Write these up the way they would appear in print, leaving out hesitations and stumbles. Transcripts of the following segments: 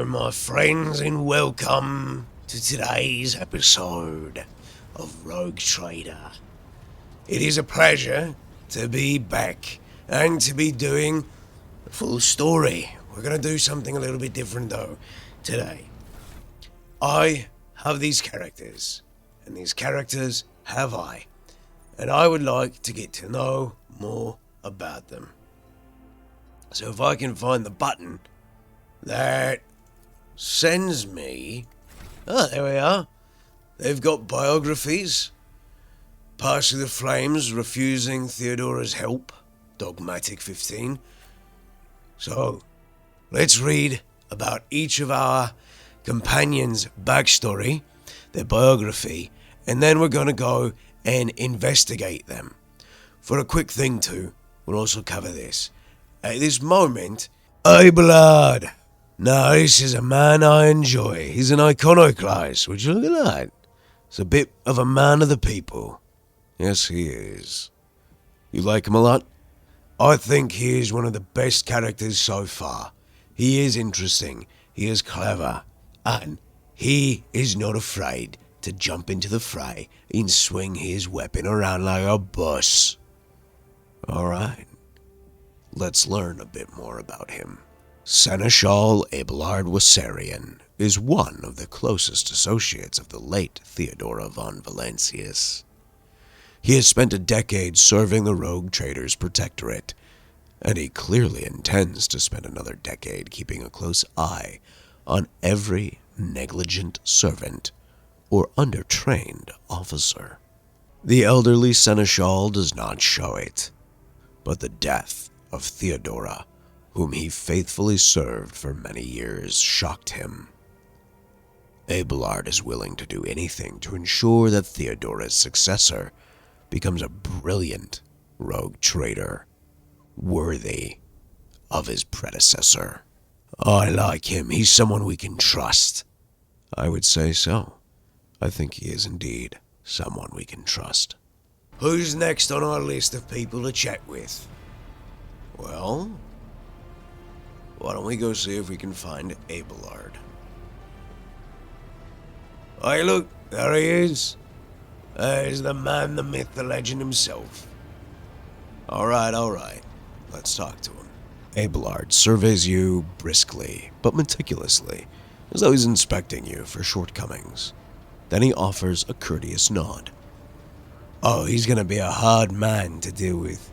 Hello, my friends, and welcome to today's episode of Rogue Trader. It is a pleasure to be back and to be doing the full story. We're going to do something a little bit different, though, today. I have these characters, and these characters have I, and I would like to get to know more about them. So if I can find the button that sends me... Oh, there we are. They've got biographies. Pass Through the Flames, refusing Theodora's help. Dogmatic 15. So, let's read about each of our companions' backstory, their biography, and then we're going to go and investigate them. For a quick thing too, we'll also cover this. At this moment, Abelard. Now, this is a man I enjoy. He's an iconoclast. Would you look at that? He's a bit of a man of the people. Yes, he is. You like him a lot? I think he is one of the best characters so far. He is interesting. He is clever. And he is not afraid to jump into the fray and swing his weapon around like a boss. Alright. Let's learn a bit more about him. Seneschal Abelard Wassarian is one of the closest associates of the late Theodora von Valancius. He has spent a decade serving the Rogue Traders Protectorate, and he clearly intends to spend another decade keeping a close eye on every negligent servant or undertrained officer. The elderly Seneschal does not show it, but the death of Theodora, whom he faithfully served for many years, shocked him. Abelard is willing to do anything to ensure that Theodora's successor becomes a brilliant rogue trader, worthy of his predecessor. I like him. He's someone we can trust. I would say so. I think he is indeed someone we can trust. Who's next on our list of people to chat with? Well, why don't we go see if we can find Abelard? Hey, look, there he is. There's the man, the myth, the legend himself. Alright. Let's talk to him. Abelard surveys you briskly, but meticulously, as though he's inspecting you for shortcomings. Then he offers a courteous nod. Oh, he's gonna be a hard man to deal with.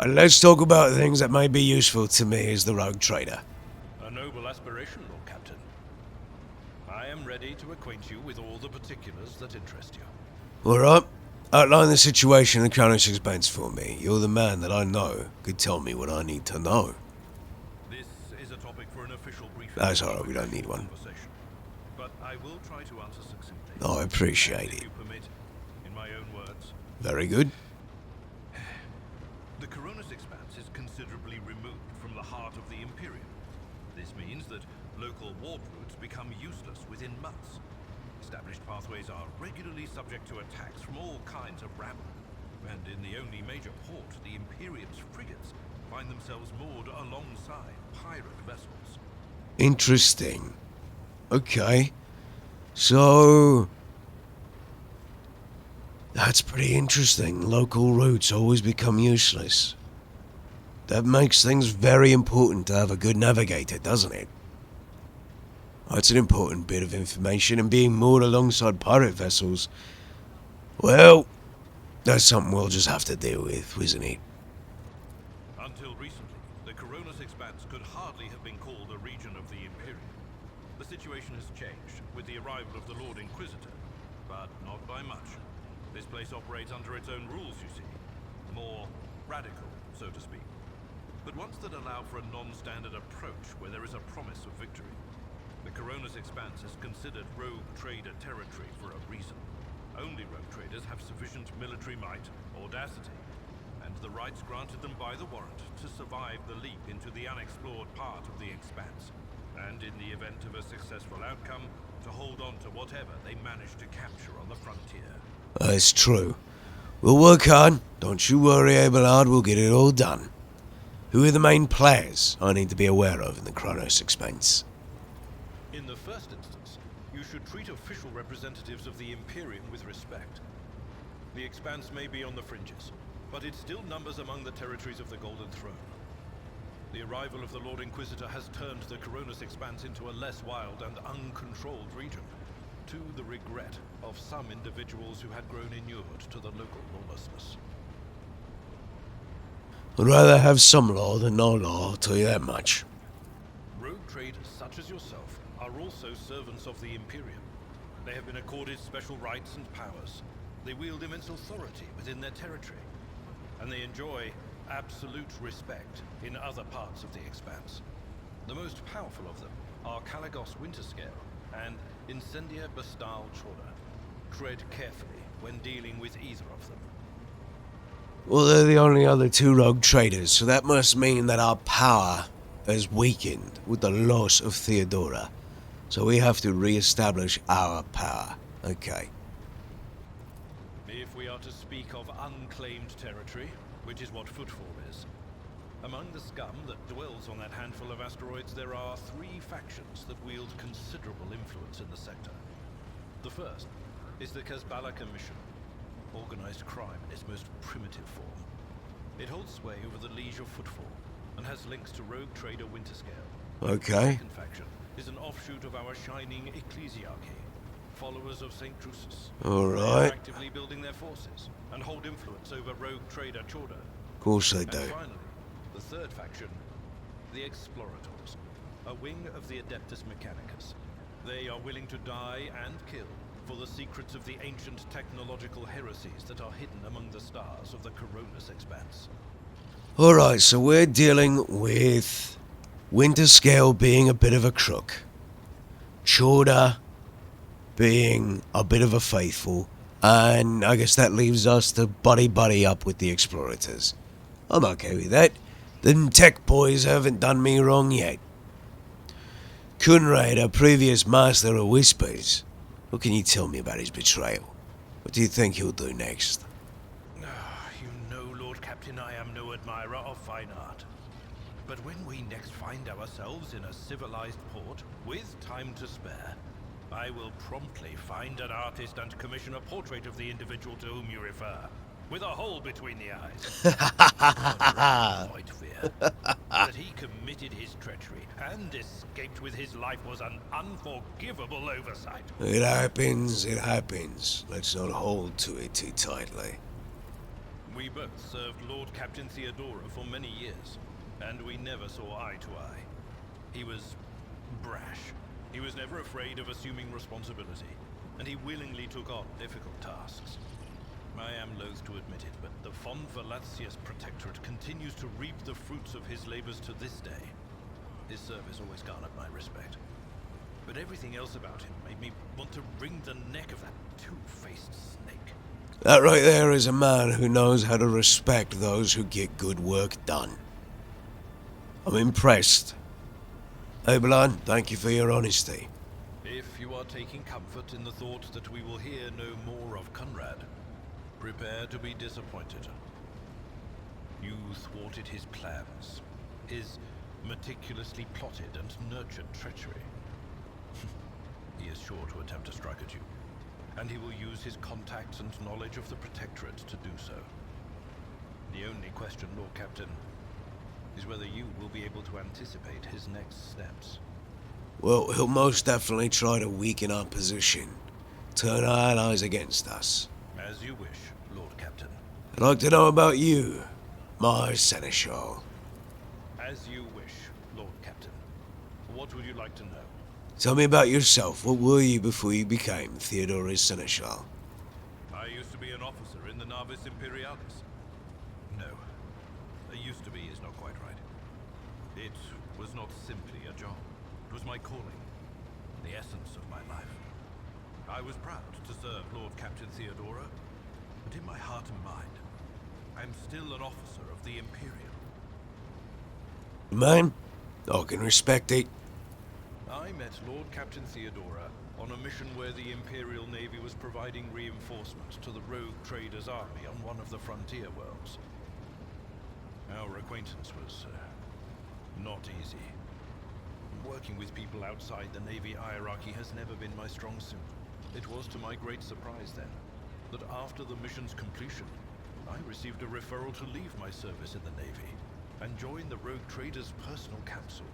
Let's talk about things that may be useful to me as the rogue trader. A noble aspiration, Lord Captain. I am ready to acquaint you with all the particulars that interest you. Alright, outline the situation at Kronos' expense for me. You're the man that I know could tell me what I need to know. This is a topic for an official briefing. That's alright, we don't need one. But I will try to answer succinctly. I appreciate it. If you permit, in my own words. Very good. The Coronis Expanse is considerably removed from the heart of the Imperium. This means that local warp routes become useless within months. Established pathways are regularly subject to attacks from all kinds of rabble. And in the only major port, the Imperium's frigates find themselves moored alongside pirate vessels. Interesting. Okay. So... that's pretty interesting. Local routes always become useless. That makes things very important to have a good navigator, doesn't it? That's an important bit of information, and being moored alongside pirate vessels, well, that's something we'll just have to deal with, isn't it? Until recently, the Coronis Expanse could hardly have been called a region of the Imperium. The situation has changed with the arrival of the Lord Inquisitor, but not by much. This place operates under its own rules, you see. More radical, so to speak. But ones that allow for a non-standard approach where there is a promise of victory. The Coronis Expanse is considered rogue trader territory for a reason. Only rogue traders have sufficient military might, audacity, and the rights granted them by the warrant to survive the leap into the unexplored part of the Expanse. And in the event of a successful outcome, to hold on to whatever they manage to capture on the frontier. That's true. We'll work hard. Don't you worry, Abelard. We'll get it all done. Who are the main players I need to be aware of in the Kronos Expanse? In the first instance, you should treat official representatives of the Imperium with respect. The Expanse may be on the fringes, but it still numbers among the territories of the Golden Throne. The arrival of the Lord Inquisitor has turned the Coronis Expanse into a less wild and uncontrolled region, to the regret of some individuals who had grown inured to the local lawlessness. I'd rather have some law than no law, I'll tell you that much. Rogue traders such as yourself are also servants of the Imperium. They have been accorded special rights and powers. They wield immense authority within their territory, and they enjoy absolute respect in other parts of the Expanse. The most powerful of them are Caligos Winterscale and Incendia Bastal Chorda. Tread carefully when dealing with either of them. Well, they're the only other two rogue traders, so that must mean that our power has weakened with the loss of Theodora. So we have to re-establish our power. Okay. If we are to speak of unclaimed territory, which is what Footfall is, among the scum that dwells on that handful of asteroids, there are 3 factions that wield considerable influence in the sector. The first is the Kazbala Commission, organized crime in its most primitive form. It holds sway over the Liege of Footfall and has links to rogue trader Winterscale. Okay. The second faction is an offshoot of our shining ecclesiarchy, followers of St. Drusus. Alright. They are actively building their forces and hold influence over rogue trader Chorda. Of course they do. And finally, the third faction, the Explorators, a wing of the Adeptus Mechanicus. They are willing to die and kill for the secrets of the ancient technological heresies that are hidden among the stars of the Coronis Expanse. Alright, so we're dealing with Winterscale being a bit of a crook, Chorda being a bit of a faithful, and I guess that leaves us to buddy up with the Explorators. I'm okay with that. The tech boys haven't done me wrong yet. Kunrad, our previous master of whispers, what can you tell me about his betrayal? What do you think he'll do next? You know, Lord Captain, I am no admirer of fine art. But when we next find ourselves in a civilized port, with time to spare, I will promptly find an artist and commission a portrait of the individual to whom you refer, with a hole between the eyes. I might fear that he committed his treachery and escaped with his life was an unforgivable oversight. It happens, it happens. Let's not hold to it too tightly. We both served Lord Captain Theodora for many years, and we never saw eye to eye. He was brash. He was never afraid of assuming responsibility, and he willingly took on difficult tasks. I am loath to admit it, but the Von Velatius Protectorate continues to reap the fruits of his labors to this day. His service always garnered my respect. But everything else about him made me want to wring the neck of that two-faced snake. That right there is a man who knows how to respect those who get good work done. I'm impressed. Abelard, thank you for your honesty. If you are taking comfort in the thought that we will hear no more of Conrad, prepare to be disappointed. You thwarted his plans, his meticulously plotted and nurtured treachery. He is sure to attempt to strike at you, and he will use his contacts and knowledge of the Protectorate to do so. The only question, Lord Captain, is whether you will be able to anticipate his next steps. Well, he'll most definitely try to weaken our position, turn our allies against us. As you wish, Lord Captain. I'd like to know about you, my Seneschal. As you wish, Lord Captain. What would you like to know? Tell me about yourself. What were you before you became Theodora's Seneschal? I used to be an officer in the Navis Imperialis. No. Used to be is not quite right. It was not simply a job. It was my calling. The essence of my life. I was proud to serve Lord Captain Theodora, but in my heart and mind, I am still an officer of the Imperium. Man, I can respect it. I met Lord Captain Theodora on a mission where the Imperial Navy was providing reinforcements to the rogue traders' army on one of the frontier worlds. Our acquaintance was not easy. Working with people outside the Navy hierarchy has never been my strong suit. It was to my great surprise then, that after the mission's completion, I received a referral to leave my service in the Navy and join the Rogue Trader's personal council.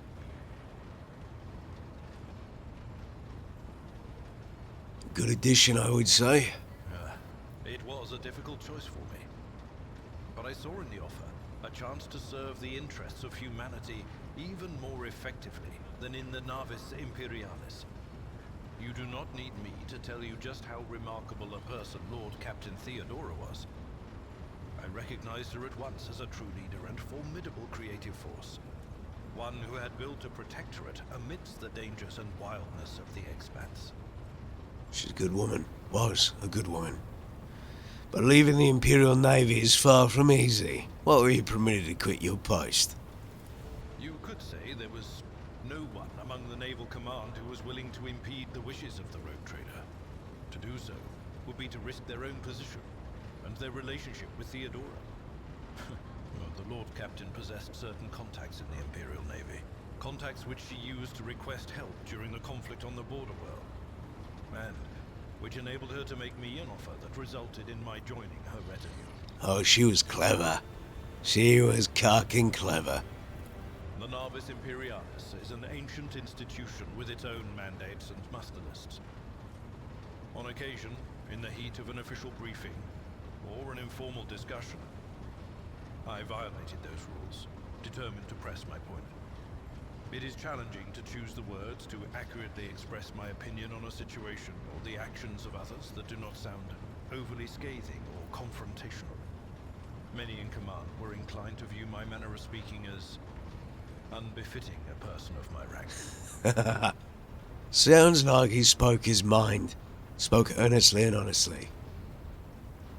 Good addition, I would say. It was a difficult choice for me. But I saw in the offer a chance to serve the interests of humanity even more effectively than in the Navis Imperialis. You do not need me to tell you just how remarkable a person Lord Captain Theodora was. I recognized her at once as a true leader and formidable creative force. One who had built a protectorate amidst the dangers and wildness of the Expanse. She's a good woman. Was a good woman. But leaving the Imperial Navy is far from easy. Why were you permitted to quit your post? You could say there was no one among the naval command who was willing to impede the wishes of the Rogue Trader. To do so would be to risk their own position and their relationship with Theodora. Well, the Lord Captain possessed certain contacts in the Imperial Navy. Contacts which she used to request help during the conflict on the border world. And which enabled her to make me an offer that resulted in my joining her retinue. Oh, she was clever. She was cocking clever. The Navis Imperialis is an ancient institution with its own mandates and muster lists. On occasion, in the heat of an official briefing, or an informal discussion, I violated those rules, determined to press my point. It is challenging to choose the words to accurately express my opinion on a situation or the actions of others that do not sound overly scathing or confrontational. Many in command were inclined to view my manner of speaking as unbefitting a person of my rank. Sounds like he spoke his mind. Spoke earnestly and honestly.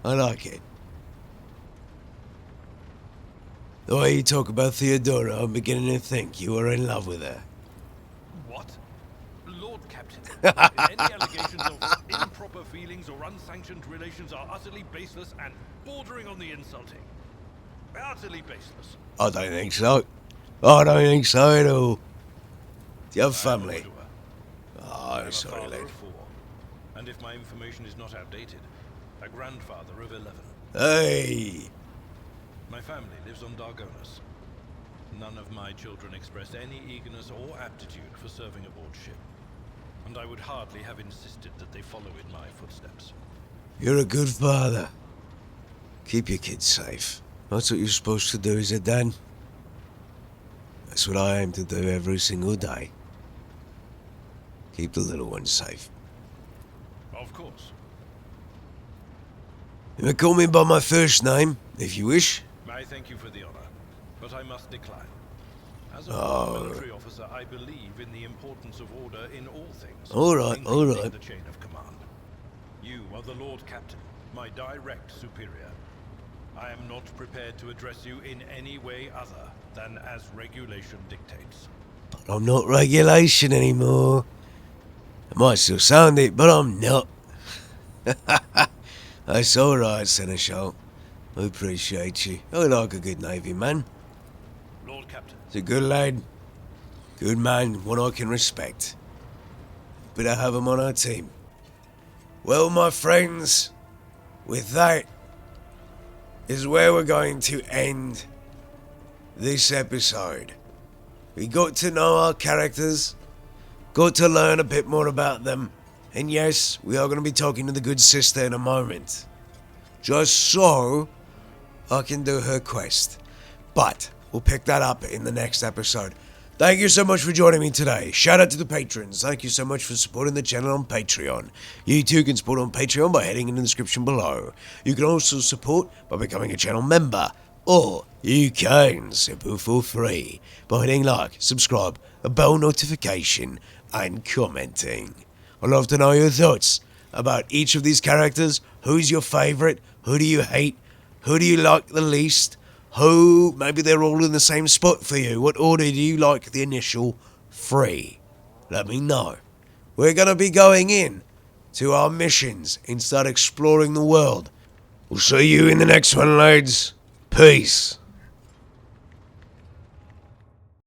I like it. The way you talk about Theodora, I'm beginning to think you are in love with her. What? Lord Captain, any allegations of improper feelings or unsanctioned relations are utterly baseless and bordering on the insulting. Utterly baseless. I don't think so. I don't think so at all. Do you have family? Oh, sorry, father lad. of 4, and if my information is not outdated, a grandfather of 11. Hey! My family lives on Dargonus. None of my children expressed any eagerness or aptitude for serving aboard ship, and I would hardly have insisted that they follow in my footsteps. You're a good father. Keep your kids safe. That's what you're supposed to do as a dad. That's what I aim to do every single day. Keep the little ones safe. Of course. You may call me by my first name, if you wish. I thank you for the honor, but I must decline. As a military officer, I believe in the importance of order in all things. All right. including the chain of command. You are the Lord Captain, my direct superior. I am not prepared to address you in any way other than as regulation dictates. But I'm not regulation anymore. I might still sound it, but I'm not. That's alright, Seneschal. I appreciate you. I like a good Navy man. Lord Captain. He's a good lad. Good man, one I can respect. But I have him on our team. Well, my friends, with that is where we're going to end this episode. We got to know our characters, got to learn a bit more about them, and yes, we are going to be talking to the good sister in a moment. Just so I can do her quest. But we'll pick that up in the next episode. Thank you so much for joining me today. Shout out to the patrons. Thank you so much for supporting the channel on Patreon. You too can support on Patreon by heading in the description below. You can also support by becoming a channel member. Or you can support for free by hitting like, subscribe, a bell notification, and commenting. I'd love to know your thoughts about each of these characters. Who's your favourite? Who do you hate? Who do you like the least? Who, maybe they're all in the same spot for you. What order do you like the initial 3? Let me know. We're going to be going in to our missions and start exploring the world. We'll see you in the next one, lads. Peace.